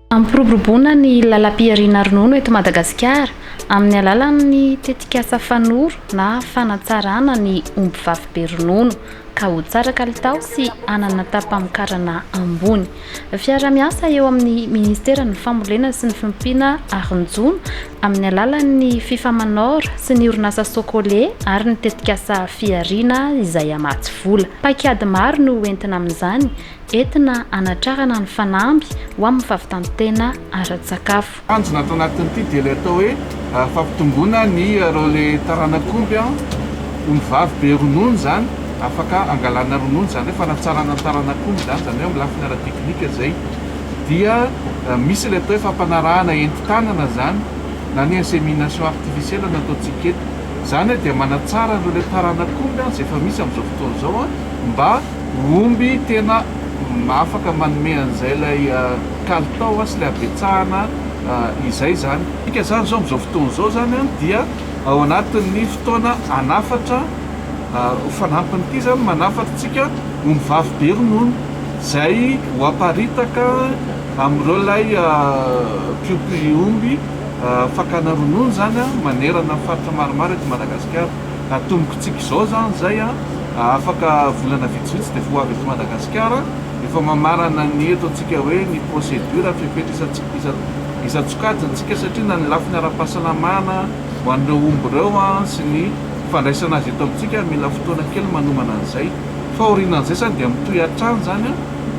Ampiroboroboana ny lalam-piariana ronono eto Madagasikara amin'ny alalan'ny tetikasa fanoro na fanatsarana ny omby vavy be ronono ka ho tsara kalitao sy anana tapamokarana ambony. Fiara-miasa eo amin'ny Ministeran'ny Fambolena sy ny Fiompiana Aronjono amin'ny alalan'ny FIFA Manor sy ny orinasa Sokole ary ny tetikasa fiariana izay amatsy vola. Paikady maro no entina amin'izany entina anatrarana ny fanamby ho amin'ny fahavitantena ara-tsakafo. Anjo natao anatin'ity dia ilay atao hoe fampitomboana ny rôle taranak'omby omby vavy be ronono zany afaka angalana ronono zany hoe fanatsarana taranak'omby zany hoe amin'ny lafiny ara-teknika zay dia misy ilay atao hoe fampanarahana enti-tanana zany na ny insémination artificielle nataontsika eto zany dia manatsara rôle taranak'omby izay efa misy amin'izao fotoana izao mba omby tena afaka manome an'izay ilay kalitao sy ilay habetsahana izay zany. Ika zany zao amin'izao fotoana izao zany dia ao anatin'ny fotoana anafatra fanampin'ity zany manafatritsika omby vavy be ronono izay ho aparitaka amin'ireo ilay piomby fakana ronono zany manerana faritra maromaro eto Madagasikara. Atombokitsika izao zany zay afaka volana vitsivitsy dia voavy eto Madagasikara efa mamarana ny eto antsika hoe ny procédure fipetra isan-tsokajintsika satria na ny lafiny ara-pahasalamana ho an'ireo omby ireo sy ny fandraisana azy eto amintsika mila fotoana kely manomana an'izay. Fa aorianan'izay zany dia mitohy hatrany zany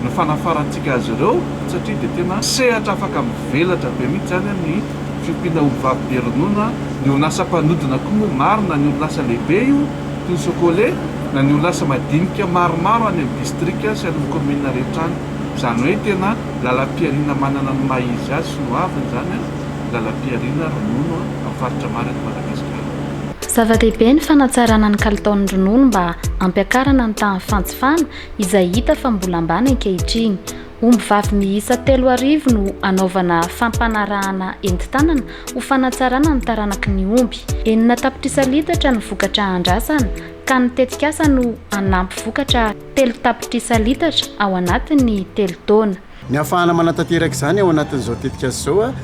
ny fanafarantsika azy ireo satria dia tena sehatra afaka mivelatra be mihitsy zany ny fiompiana omby vavy be ronono. Ny orinasa mpanodina koa moa maro na ny orinasa lehibe io toy ny Sokole na ny orinasa madinika maromaro any amin'ny distrika sy any amin'ny commune rehetra any. Izany hoe tena lalam-piariana manana ny maha-izy azy sy no aviny zany lalam-piariana ronono amin'ny faritra maro eto Madagasikara. Zava-dehibe ny fanatsarana ny kalitaon'ny ronono mba ampiakarana ny tahan'ny fantsifana izay hita fa mbola ambany ankehitriny. Omby vavy miisa 3 no anaovana fampanarahana enti-tanana ho fanatsarana ny taranaky ny omby. 4 tapitrisa litatra ny vokatra andrasana ka ny tetikasa no anampy vokatra 3 tapitrisa litatra ao anatin'ny 3 taona. Ny ahafahana manantanteraka izany ao anatin'izao tetikasa izao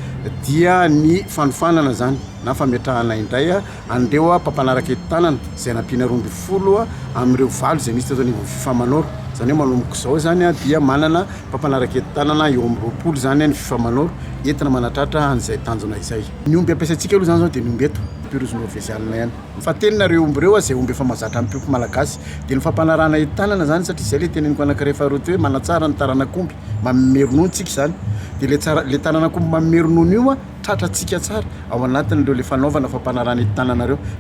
dia ny fanofanana zany na fametrahana indray an'ireo mpampanaraka enti-tanana izay nampiana 12 amin'ireo valo izay misy teto anivon'ny FIFA Manor. Zany hoe manomboka izao zany dia manana mpampanaraka enti-tanana eo amin'ny 20 zany ny FIFA Manor entina manatratra an'izay tanjona izay. Ny omby ampiasaintsika aloha zany zao dia ny omby eto purusno vezialina ihany. Fahateninareo omby ireo izay omby efa mahazatra amin'ny piompo malagasy dia ny fampanarahana enti-tanana zany satria izay ilay teneniko anankiray faharoa hoe manatsara ny taranak'omby manome ronono tsika zany dia le taranak'omby manome ronono io tratratsika tsara ao anatin'ireo le fanaovana fampanarahana enti-tananareo